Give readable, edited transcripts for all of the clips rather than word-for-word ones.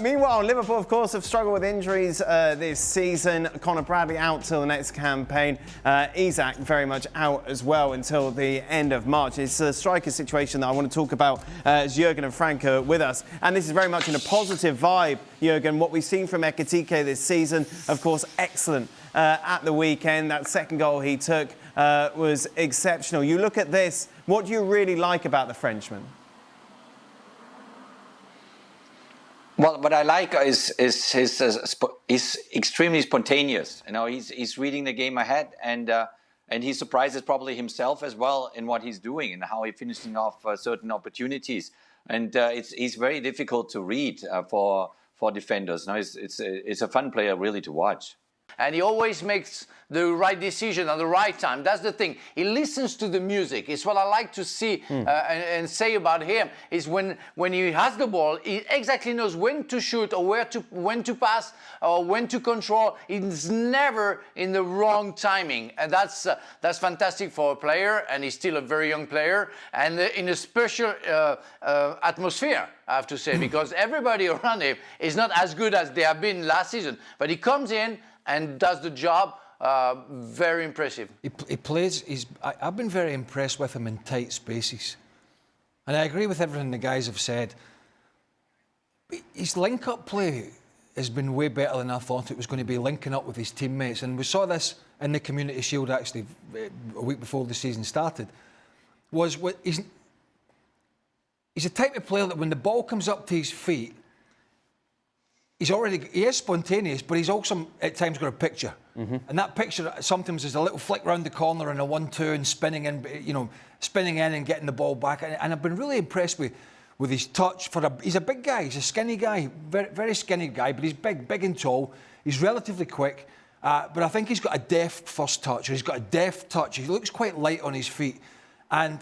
Meanwhile, Liverpool, of course, have struggled with injuries this season. Conor Bradley out till the next campaign. Isak very much out as well until the end of March. It's a striker situation that I want to talk about as Jurgen and Frank are with us. And this is very much in a positive vibe, Jurgen. What we've seen from Ekitike this season, of course, excellent at the weekend. That second goal he took was exceptional. You look at this, what do you really like about the Frenchman? Well, what I like is he's extremely spontaneous. You know, he's reading the game ahead, and he surprises probably himself as well in what he's doing and how he's finishing off certain opportunities. And he's very difficult to read for defenders. Now, it's a fun player really to watch. And he always makes the right decision at the right time. That's the thing. He listens to the music. It's what I like to see and say about him. Is when he has the ball, he exactly knows when to shoot or when to pass or when to control. He's never in the wrong timing, and that's fantastic for a player. And he's still a very young player, and in a special atmosphere, I have to say, because everybody around him is not as good as they have been last season. But he comes in and does the job. Very impressive. He plays. I've been very impressed with him in tight spaces, and I agree with everything the guys have said. His link-up play has been way better than I thought it was going to be, linking up with his teammates, and we saw this in the Community Shield actually a week before the season started. He's a type of player that when the ball comes up to his feet, he is spontaneous, but he's also at times got a picture. Mm-hmm. And that picture sometimes is a little flick round the corner and a 1-2 and spinning in and getting the ball back. And I've been really impressed with his touch. He's a big guy, he's a skinny guy, very, very skinny guy, but he's big and tall. He's relatively quick, but I think he's got a deft first touch, or he's got a deft touch. He looks quite light on his feet. And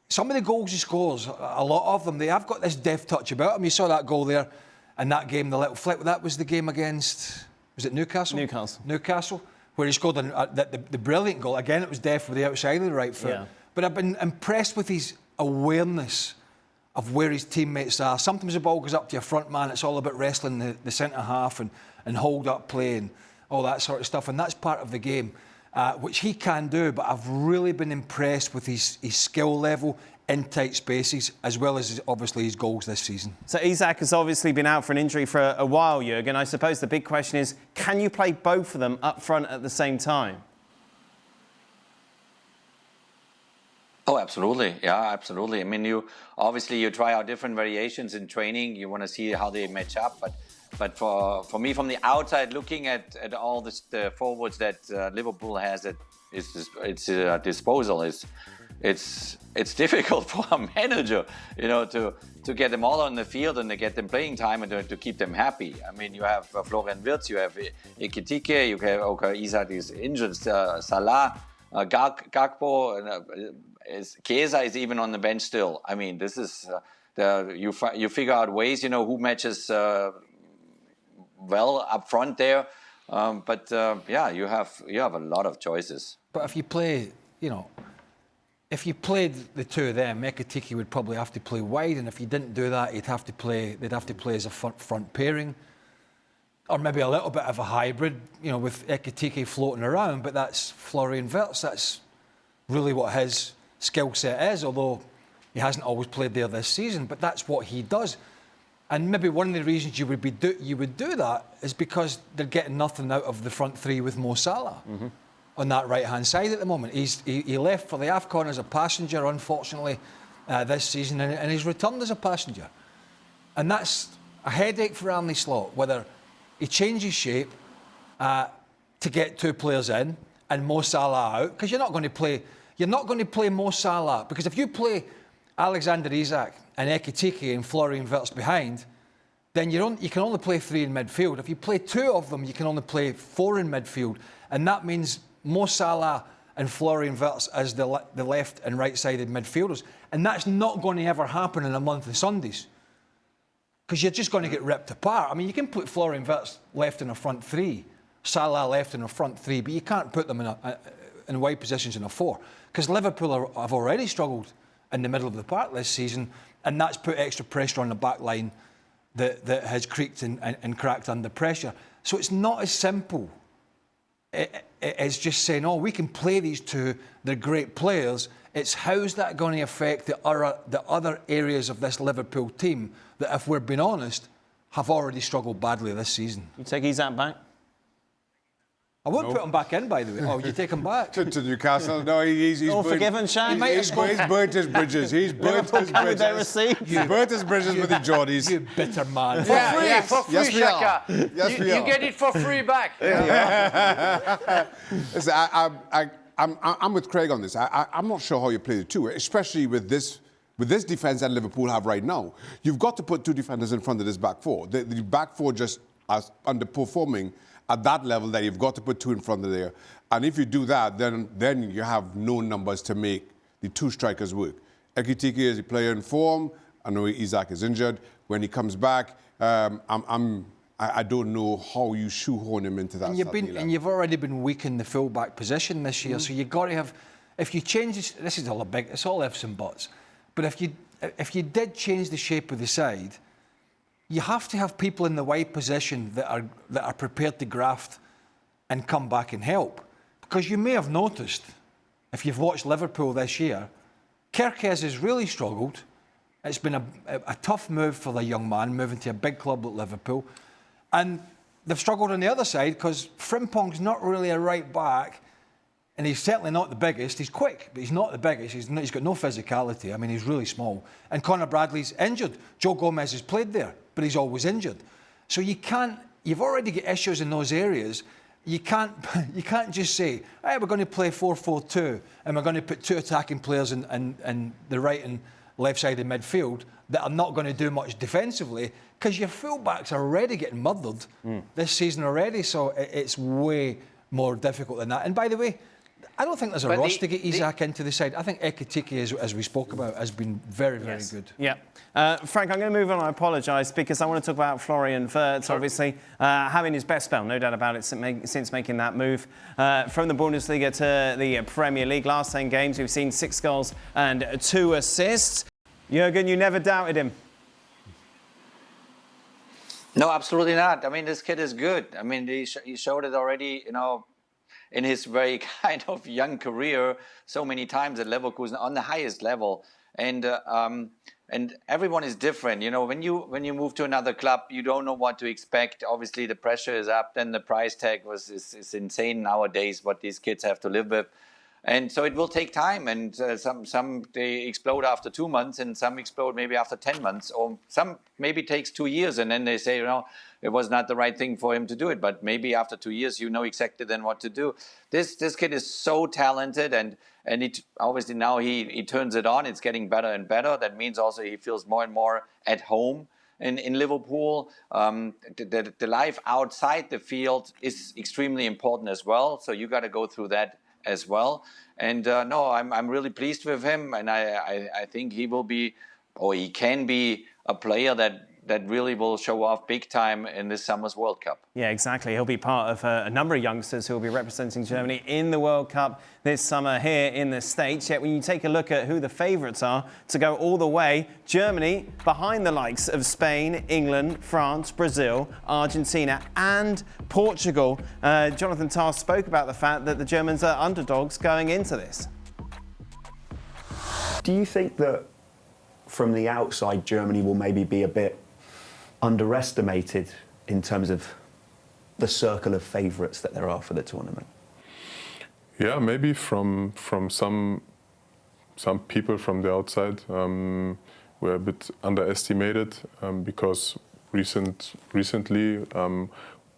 some of the goals he scores, a lot of them, they have got this deft touch about him. You saw that goal there. And that game, the little flick, that was the game against, was it Newcastle? Newcastle, where he scored the brilliant goal. Again, it was deft with the outside of the right foot. Yeah. But I've been impressed with his awareness of where his teammates are. Sometimes the ball goes up to your front man, it's all about wrestling the centre-half and hold-up play and all that sort of stuff. And that's part of the game, which he can do. But I've really been impressed with his skill level in tight spaces, as well as obviously his goals this season. So Isak has obviously been out for an injury for a while, Jurgen. I suppose the big question is, can you play both of them up front at the same time? Oh, absolutely. Yeah, absolutely. I mean, you try out different variations in training. You want to see how they match up. But for me, from the outside, looking at all the forwards that Liverpool has at its disposal, it's difficult for a manager, to get them all on the field and to get them playing time and to keep them happy. I mean, you have Florian Wirtz, you have Ekitike, you have Isak is injured, Salah, Gakpo, Chiesa is even on the bench still. I mean, this is you figure out ways, who matches well up front there. Yeah, you have a lot of choices. But if you play, if you played the two of them, Ekitike would probably have to play wide, and if you didn't do that, they'd have to play as a front pairing, or maybe a little bit of a hybrid, with Ekitike floating around. But that's Florian Wirtz. That's really what his skill set is, although he hasn't always played there this season. But that's what he does, and maybe one of the reasons you would do that is because they're getting nothing out of the front three with Mo Salah. Mm-hmm. On that right-hand side at the moment. He left for the AFCON as a passenger, unfortunately, this season, and he's returned as a passenger. And that's a headache for Arne Slot, whether he changes shape to get two players in and Mo Salah out, because you're not going to play Mo Salah, because if you play Alexander Isak and Ekitike and Florian Wirtz behind, then you can only play three in midfield. If you play two of them, you can only play four in midfield, and that means Mo Salah and Florian Wirtz as the left and right-sided midfielders. And that's not going to ever happen in a month of Sundays, because you're just going to get ripped apart. I mean, you can put Florian Wirtz left in a front three, Salah left in a front three, but you can't put them in wide positions in a four, because Liverpool have already struggled in the middle of the park this season, and that's put extra pressure on the back line that has creaked and cracked under pressure. So it's not as simple as just saying, oh, we can play these two, they're great players. It's how's that going to affect the other areas of this Liverpool team that, if we're being honest, have already struggled badly this season. You take Isak back? I won't put him back in, by the way. Oh, you take him back? to Newcastle. No, he's All burnt, forgiven, Shaq? he's burnt his bridges. He's burnt his With their bridges. receipts. He's burnt his bridges with the Geordies. You bitter man. For free, Yes, we are. Shaka. Yes, we You are. get it for free back. Listen, I'm with Craig on this. I'm not sure how you play the two, especially with this defence that Liverpool have right now. You've got to put two defenders in front of this back four. The back four just are underperforming at that level that you've got to put two in front of there. And if you do that, then you have no numbers to make the two strikers work. Ekitike is a player in form. I know Isak is injured. When he comes back, I don't know how you shoehorn him into that. And you've already been weak in the full-back position this year, so you've got to have. If you change this is all it's all ifs and buts. But if you did change the shape of the side, you have to have people in the wide position that are prepared to graft and come back and help. Because you may have noticed, if you've watched Liverpool this year, Kerkez has really struggled. It's been a tough move for the young man, moving to a big club like Liverpool. And they've struggled on the other side because Frimpong's not really a right back, and he's certainly not the biggest. He's quick, but he's not the biggest. He's got no physicality. I mean, he's really small. And Conor Bradley's injured. Joe Gomez has played there, but he's always injured. So you've already got issues in those areas. You can't just say, hey, we're going to play 4-4-2 and we're going to put two attacking players in the right and left side of midfield that are not going to do much defensively, because your fullbacks are already getting murdered this season already. So it's way more difficult than that. And by the way, I don't think there's a rush to get Isak into the side. I think Ekitike, as we spoke about, has been very, very good. Yeah. Frank, I'm going to move on. I apologise because I want to talk about Florian Wirtz, obviously, having his best spell, no doubt about it, since making that move from the Bundesliga to the Premier League. Last 10 games, we've seen 6 goals and 2 assists. Jurgen, you never doubted him. No, absolutely not. I mean, this kid is good. I mean, he showed it already, in his very kind of young career so many times at Leverkusen on the highest level. And everyone is different. When you move to another club, you don't know what to expect. Obviously, the pressure is up. Then the price tag is insane nowadays, what these kids have to live with. And so it will take time. And some they explode after 2 months, and some explode maybe after 10 months, or some maybe takes 2 years, and then they say, it was not the right thing for him to do it. But maybe after 2 years, you know exactly then what to do. This kid is so talented, and obviously now he turns it on. It's getting better and better. That means also he feels more and more at home in Liverpool. The life outside the field is extremely important as well. So you got to go through that as well. And I'm really pleased with him, and I think he will be, or he can be, a player that really will show off big time in this summer's World Cup. Yeah, exactly. He'll be part of a number of youngsters who will be representing Germany in the World Cup this summer here in the States. Yet when you take a look at who the favourites are to go all the way, Germany behind the likes of Spain, England, France, Brazil, Argentina and Portugal. Jonathan Tah spoke about the fact that the Germans are underdogs going into this. Do you think that from the outside, Germany will maybe be a bit underestimated in terms of the circle of favourites that there are for the tournament? Yeah, maybe from some people from the outside were a bit underestimated because recently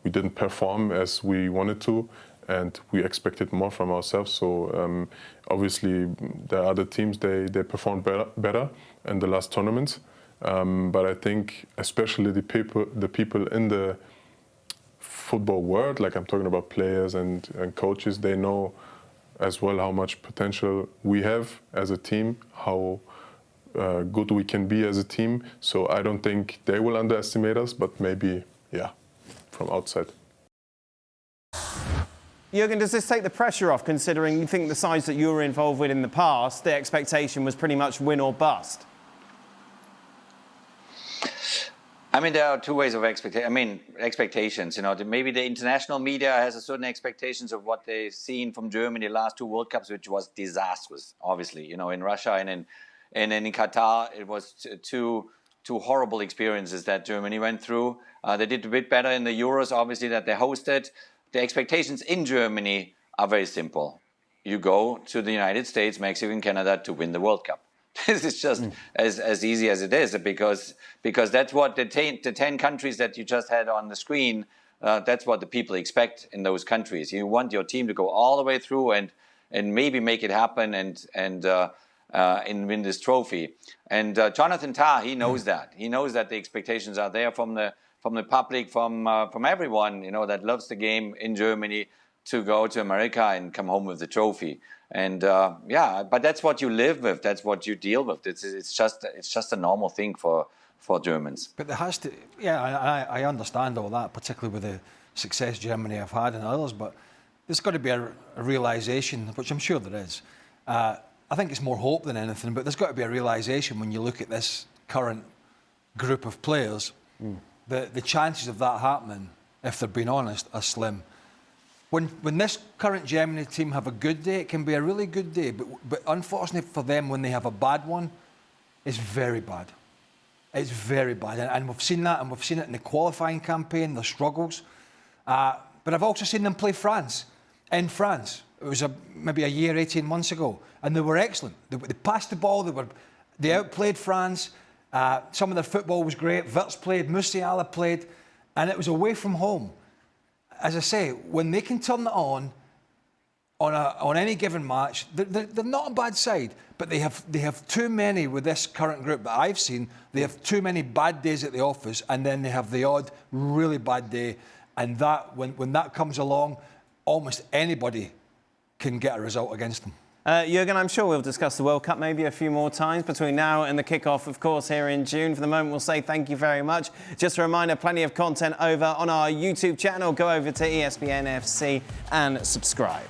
we didn't perform as we wanted to, and we expected more from ourselves. So obviously the other teams they performed better in the last tournaments. But I think especially the people in the football world, like I'm talking about players and coaches, they know as well how much potential we have as a team, how good we can be as a team. So I don't think they will underestimate us, but maybe, from outside. Jurgen, does this take the pressure off, considering you think the sides that you were involved with in the past, the expectation was pretty much win or bust? I mean, there are two ways of expectations. You know, maybe the international media has a certain expectations of what they've seen from Germany the last two World Cups, which was disastrous. Obviously, you know, in Russia and in Qatar, it was two horrible experiences that Germany went through. They did a bit better in the Euros, obviously, that they hosted. The expectations in Germany are very simple. You go to the United States, Mexico, and Canada to win the World Cup. This is just as easy as it is, because that's what the 10 countries that you just had on the screen, that's what the people expect in those countries. You want your team to go all the way through and maybe make it happen and win this trophy. And Jonathan Tah, he knows that. He knows that the expectations are there from the public, from everyone, you know, that loves the game in Germany, to go to America and come home with the trophy. And but that's what you live with. That's what you deal with. It's just a normal thing for Germans. But there has to, I understand all that, particularly with the success Germany have had and others. But there's got to be a realisation, which I'm sure there is. I think it's more hope than anything. But there's got to be a realisation when you look at this current group of players, that the chances of that happening, if they're being honest, are slim. When this current Germany team have a good day, it can be a really good day. But unfortunately for them, when they have a bad one, it's very bad. It's very bad. And we've seen that, and we've seen it in the qualifying campaign, the struggles. But I've also seen them play France, in France. It was maybe a year, 18 months ago. And they were excellent. They passed the ball, they outplayed France. Some of their football was great. Wirtz played, Musiala played. And it was away from home. As I say, when they can turn it on any given match, they're not a bad side, but they have too many with this current group that I've seen. They have too many bad days at the office, and then they have the odd really bad day. And that when that comes along, almost anybody can get a result against them. Jurgen, I'm sure we'll discuss the World Cup maybe a few more times between now and the kick-off, of course, here in June. For the moment, we'll say thank you very much. Just a reminder, plenty of content over on our YouTube channel. Go over to ESPN FC and subscribe.